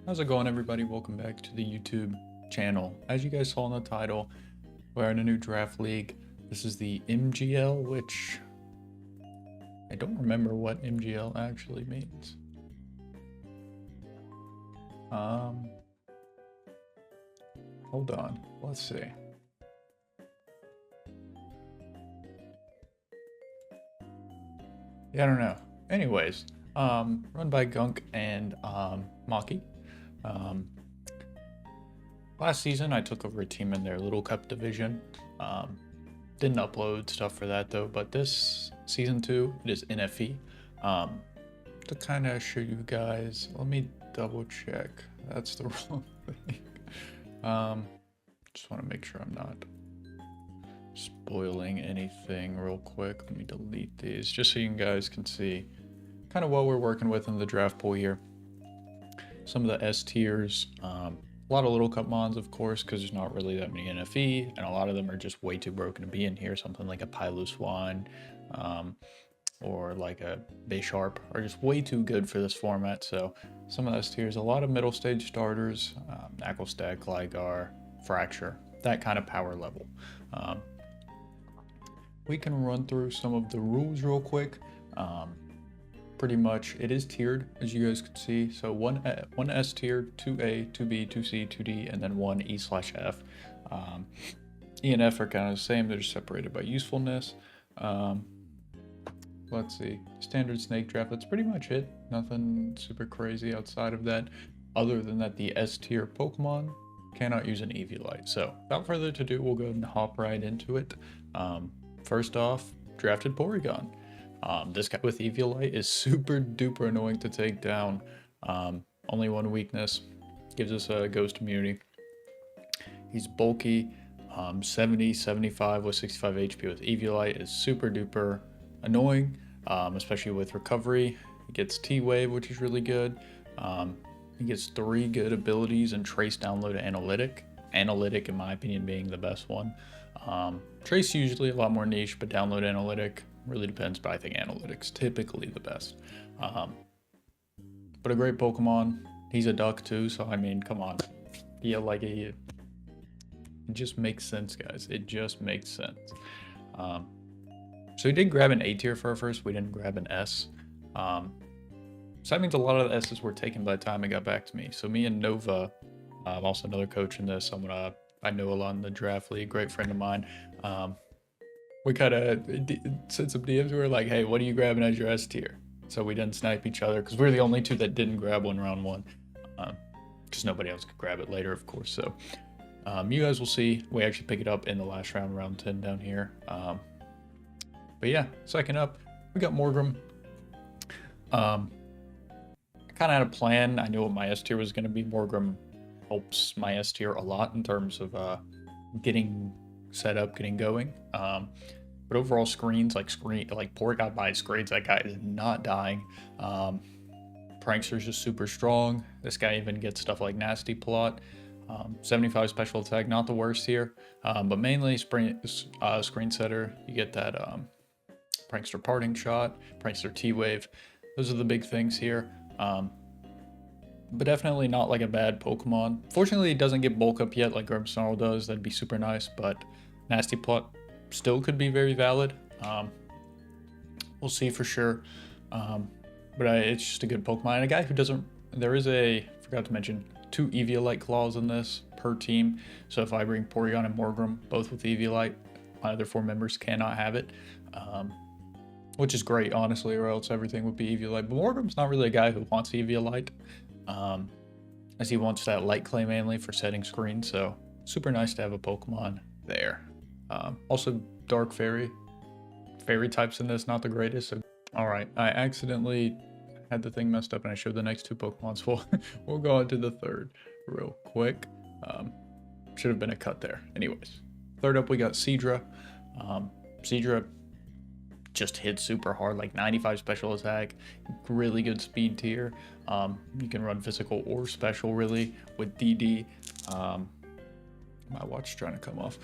How's it going, everybody? Welcome back to the YouTube channel. As you guys saw in the title, we're in a new draft league. This is the MGL, which I don't remember what MGL actually means. Hold on, let's see. Yeah, I don't know. Anyways, run by Gunk and Maki. Last season, I took over a team in their Little Cup division. Didn't upload stuff for that though, but this season 2, it is NFE. To kind of show you guys, let me double check. That's the wrong thing. Just want to make sure I'm not spoiling anything real quick. Let me delete these just so you guys can see kind of what we're working with in the draft pool here. Some of the S tiers, a lot of Little Cup mons, of course, because there's not really that many NFE, and a lot of them are just way too broken to be in here. Something like a Piloswine or like a Bisharp are just way too good for this format. So some of the S tiers, a lot of middle stage starters, Necrostevo, Gligar, Fracture, that kind of power level. We can run through some of the rules real quick. Pretty much it is tiered, as you guys can see. So one S tier, 2A, 2B, 2C, 2D, and then one E/F. E and F are kind of the same, they're just separated by usefulness. Let's see, standard snake draft, that's pretty much it. Nothing super crazy outside of that. Other than that, the S tier Pokemon cannot use an Eviolite. So without further ado, we'll go and hop right into it. First off, drafted Porygon. This guy with Eviolite is super duper annoying to take down. Only one weakness, gives us a ghost immunity. He's bulky, 70, 75 with 65 HP with Eviolite is super duper annoying, especially with recovery. He gets T-Wave, which is really good. He gets 3 good abilities and Trace, Download, Analytic. Analytic, in my opinion, being the best one. Trace usually a lot more niche, but Download, Analytic really depends, but I think Analytic's typically the best. But a great Pokemon. He's a duck too, so I mean, come on. Yeah, like it just makes sense, guys. It just makes sense. So we did grab an A tier for our first. We didn't grab an S. So that means a lot of the S's were taken by the time it got back to me. So me and Nova, also another coach in this, someone I know a lot in the draft league, great friend of mine. We kind of sent some DMs. We were like, hey, what are you grabbing as your S tier? So we didn't snipe each other because we were the only two that didn't grab one round 1. Because nobody else could grab it later, of course. So you guys will see. We actually pick it up in the last round, round 10 down here. But yeah, second up, we got Morgrem. I kind of had a plan. I knew what my S tier was going to be. Morgrem helps my S tier a lot in terms of getting set up, getting going. But overall screens, like Porygon by screens, that guy is not dying. Prankster's just super strong. This guy even gets stuff like Nasty Plot. 75 special attack, not the worst here. But mainly screen setter. You get that Prankster Parting Shot, Prankster T-Wave. Those are the big things here. But definitely not like a bad Pokemon. Fortunately, it doesn't get bulk up yet like Grimmsnarl does. That'd be super nice, but Nasty Plot still could be very valid. We'll see for sure. But it's just a good Pokemon. And a guy who doesn't... There is forgot to mention, 2 Eviolite claws in this per team. So if I bring Porygon and Morgrem, both with Eviolite, my other 4 members cannot have it. Which is great, honestly, or else everything would be Eviolite. But Morgrem's not really a guy who wants Eviolite. As he wants that light clay mainly for setting screens, so super nice to have a Pokemon there. Also Dark Fairy types in this, not the greatest. So all right, I accidentally had the thing messed up and I showed the next 2 Pokemon, so we'll go into the third real quick. Should have been a cut there. Anyways, third up we got Seadra. Seadra just hits super hard, like 95 special attack, really good speed tier. You can run physical or special really with DD. My watch is trying to come off.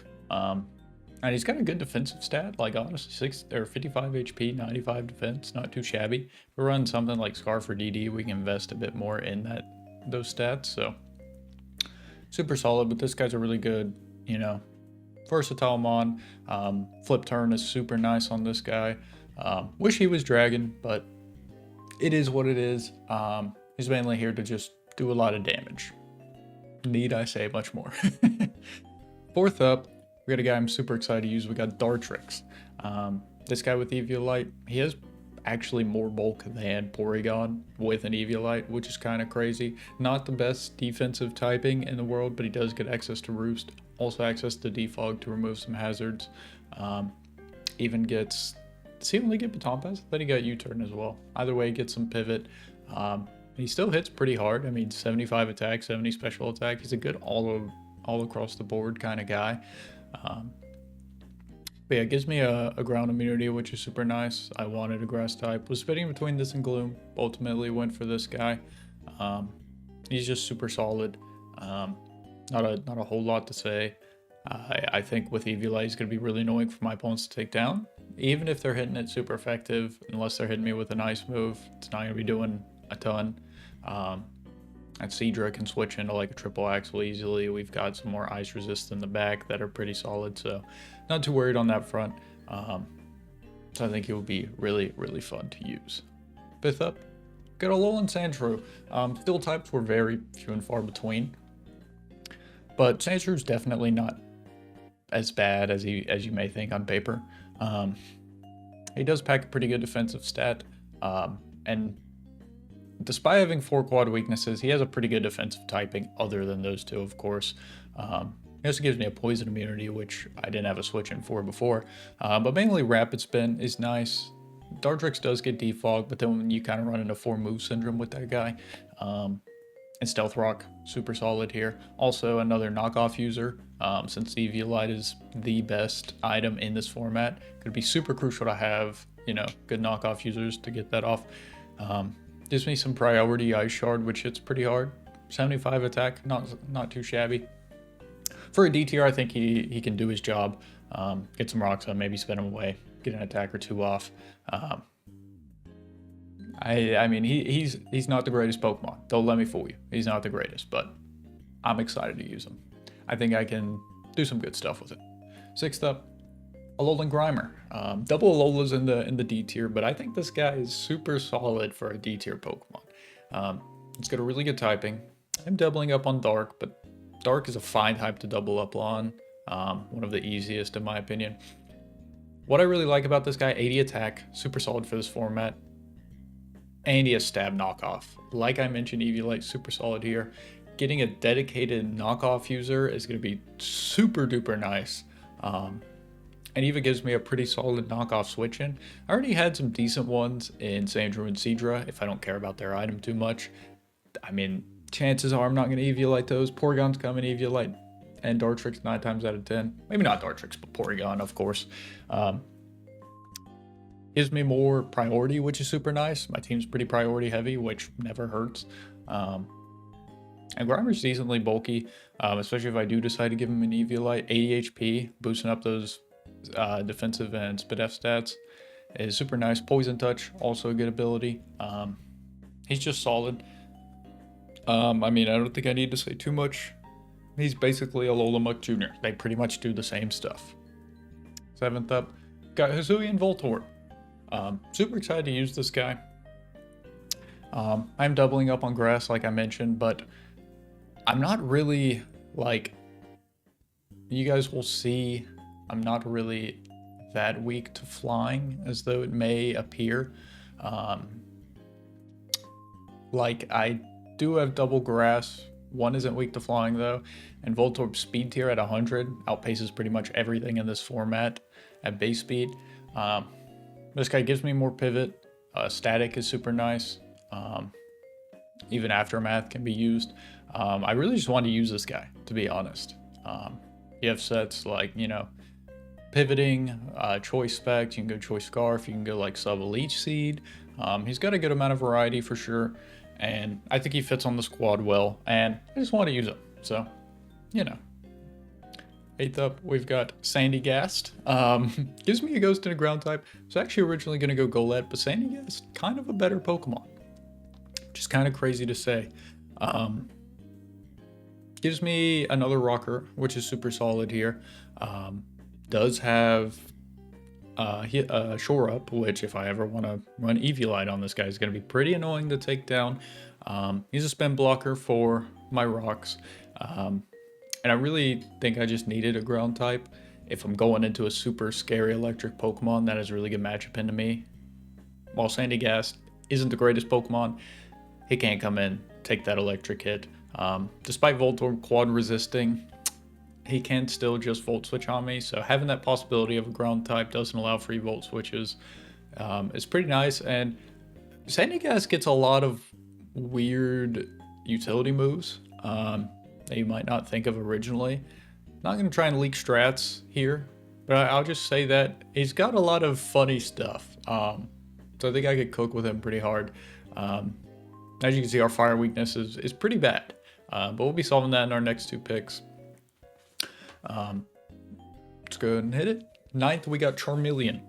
And he's got a good defensive stat, like honestly 55 HP, 95 defense, not too shabby. If we run something like Scarf or DD, we can invest a bit more in that those stats. So super solid, but this guy's a really good, you know, versatile mon. Flip turn is super nice on this guy. Wish he was dragon, but it is what it is. He's mainly here to just do a lot of damage. Need I say much more? Fourth up, we got a guy I'm super excited to use. We got Dartrix. This guy with Eviolite, he has actually more bulk than Porygon with an Eviolite, which is kind of crazy. Not the best defensive typing in the world, but he does get access to Roost, also access to Defog to remove some hazards. Even gets, does he only get Baton Pass? I thought he got U-turn as well. Either way, he gets some pivot. He still hits pretty hard. I mean, 75 attack, 70 special attack. He's a good all across the board kind of guy. But yeah, it gives me a ground immunity, which is super nice. I wanted a grass type. Was spitting between this and Gloom. Ultimately went for this guy. He's just super solid. Not a whole lot to say. I think with Eviolite, he's going to be really annoying for my opponents to take down. Even if they're hitting it super effective, unless they're hitting me with a nice move, it's not going to be doing a ton. And Seadra can switch into like a triple axle easily. We've got some more ice resist in the back that are pretty solid, so not too worried on that front. So I think it will be really, really fun to use. Fifth up, got a Alolan Sandshrew. Steel types were very few and far between, but Sandshrew's definitely not as bad as you may think on paper. He does pack a pretty good defensive stat, and despite having 4 quad weaknesses, he has a pretty good defensive typing other than those two, of course. He also gives me a poison immunity, which I didn't have a switch in for before. But mainly Rapid Spin is nice. Dartrix does get Defog, but then when you kind of run into 4 move syndrome with that guy. And Stealth Rock, super solid here. Also another knockoff user, since Eviolite is the best item in this format. Could be super crucial to have, you know, good knockoff users to get that off. Gives me some priority Ice Shard, which hits pretty hard. 75 attack, not too shabby. For a D tier, I think he can do his job. Get some rocks on, maybe spin him away, get an attack or 2 off. I mean, he's not the greatest Pokemon. Don't let me fool you. He's not the greatest, but I'm excited to use him. I think I can do some good stuff with it. Sixth up, Alolan Grimer. Double Alola's in the D tier, but I think this guy is super solid for a D tier Pokemon. It's got a really good typing. I'm doubling up on Dark, but Dark is a fine type to double up on. One of the easiest in my opinion. What I really like about this guy, 80 attack, super solid for this format. And he has stab knockoff. Like I mentioned, Eviolite, super solid here. Getting a dedicated knockoff user is going to be super duper nice. And even gives me a pretty solid knockoff switch in. I already had some decent ones in Sandshrew and Seadra if I don't care about their item too much. I mean, chances are I'm not going to Eviolite those. Porygon's coming Eviolite and Dartrix 9 times out of 10. Maybe not Dartrix, but Porygon, of course. Gives me more priority, which is super nice. My team's pretty priority heavy, which never hurts. And Grimer's decently bulky, especially if I do decide to give him an Eviolite. 80 HP, boosting up those defensive and Spit F stats is super nice. Poison Touch, also a good ability. He's just solid. I mean, I don't think I need to say too much. He's basically a Alola Jr. They pretty much do the same stuff. Seventh up, got Hisuian Voltorb. Super excited to use this guy. I'm doubling up on grass like I mentioned, but I'm not really, like, you guys will see, I'm not really that weak to flying as though it may appear. Like, I do have double grass. One isn't weak to flying though, and Voltorb's speed tier at 100 outpaces pretty much everything in this format at base speed. This guy gives me more pivot. Static is super nice. Even Aftermath can be used. I really just wanted to use this guy, to be honest. You have sets like, you know, pivoting, choice spec, you can go choice scarf, you can go like sub elite seed. He's got a good amount of variety for sure, and I think he fits on the squad well, and I just want to use him, so, you know. Eighth up, we've got Sandygast. Gives me a ghost and a ground type. I was actually originally going to go Golett, but Sandygast, kind of a better Pokemon. Which is kind of crazy to say. Gives me another rocker, which is super solid here. Does have shore up, which if I ever want to run Eviolite on this guy is going to be pretty annoying to take down. He's a spin blocker for my rocks. And I really think I just needed a ground type. If I'm going into a super scary electric Pokemon, that is a really good matchup into me. While Sandygast isn't the greatest Pokemon, he can't come in, take that electric hit. Despite Voltorb quad resisting, he can still just Volt Switch on me, so having that possibility of a ground type doesn't allow free Volt Switches is pretty nice. And Sandygast gets a lot of weird utility moves that you might not think of originally. Not going to try and leak strats here, but I'll just say that he's got a lot of funny stuff. So I think I could cook with him pretty hard. As you can see, our fire weakness is pretty bad, but we'll be solving that in our next 2 picks. Let's go ahead and hit it. 9th, we got Charmeleon.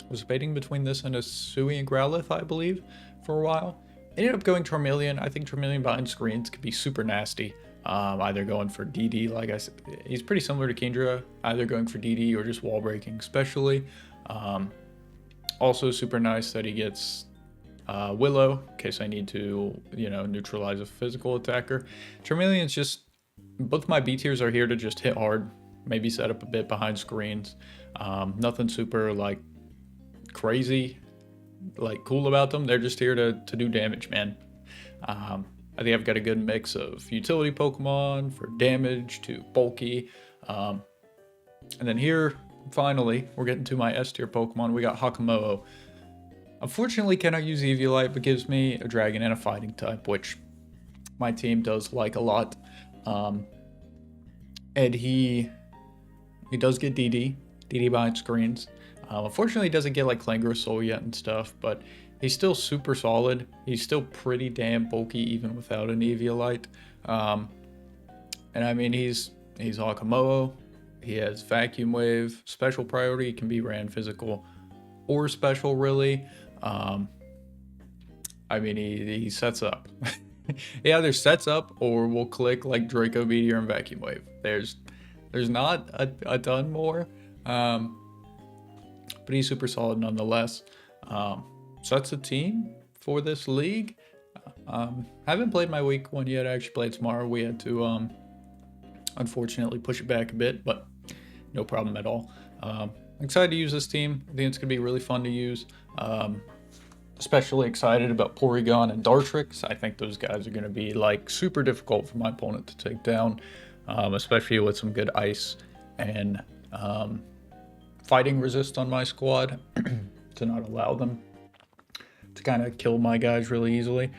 Was debating between this and a Sui and Growlithe, I believe, for a while. Ended up going Charmeleon. I think Charmeleon behind screens could be super nasty. Either going for DD, like I said, he's pretty similar to Kingdra, either going for DD or just wall breaking, especially. Also super nice that he gets Willow, in case I need to, neutralize a physical attacker. Charmeleon's just, both my B tiers are here to just hit hard, maybe set up a bit behind screens. Nothing super, crazy, cool about them. They're just here to do damage, man. I think I've got a good mix of utility Pokemon for damage to bulky. And then here, finally, we're getting to my S tier Pokemon. We got Hakamo'o. Unfortunately, cannot use Eviolite, but gives me a Dragon and a Fighting type, which my team does like a lot. And he does get DD behind screens. Unfortunately, he doesn't get Klangor yet and stuff, but he's still super solid. He's still pretty damn bulky even without an Eviolite. And I mean, he's Hakamo'o. He has Vacuum Wave, Special Priority. He can be ran physical or special, really. I mean, he sets up. He either sets up or will click Draco Meteor and Vacuum Wave. There's not a ton more. But he's super solid nonetheless. So that's the team for this league. Haven't played my week 1 yet. I actually played tomorrow. We had to unfortunately push it back a bit, but no problem at all. I'm excited to use this team. I think it's going to be really fun to use. Especially excited about Porygon and Dartrix. I think those guys are going to be super difficult for my opponent to take down, especially with some good ice and fighting resist on my squad to not allow them to kind of kill my guys really easily.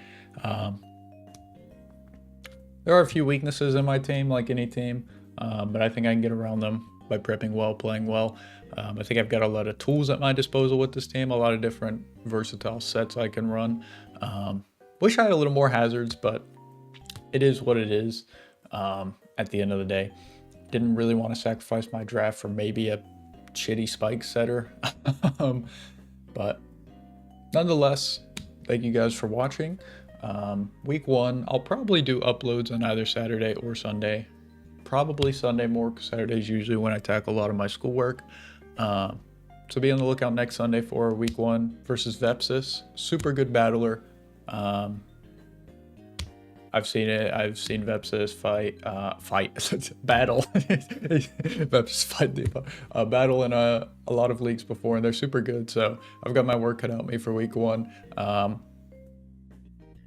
There are a few weaknesses in my team, like any team, but I think I can get around them by prepping well, playing well. I think I've got a lot of tools at my disposal with this team, a lot of different versatile sets I can run. Wish I had a little more hazards, but it is what it is at the end of the day. Didn't really want to sacrifice my draft for maybe a shitty spike setter. But nonetheless, thank you guys for watching. Week 1, I'll probably do uploads on either Saturday or Sunday. Probably Sunday more, because Saturday is usually when I tackle a lot of my schoolwork. So be on the lookout next Sunday for week 1 versus Vepsis. Super good battler. I've seen it. I've seen Vepsis battle. Vepsis fight battle in a lot of leagues before, and they're super good. So I've got my work cut out me for week 1.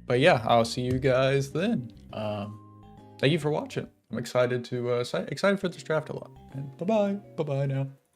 But yeah, I'll see you guys then. Thank you for watching. I'm excited for this draft a lot. And bye bye now.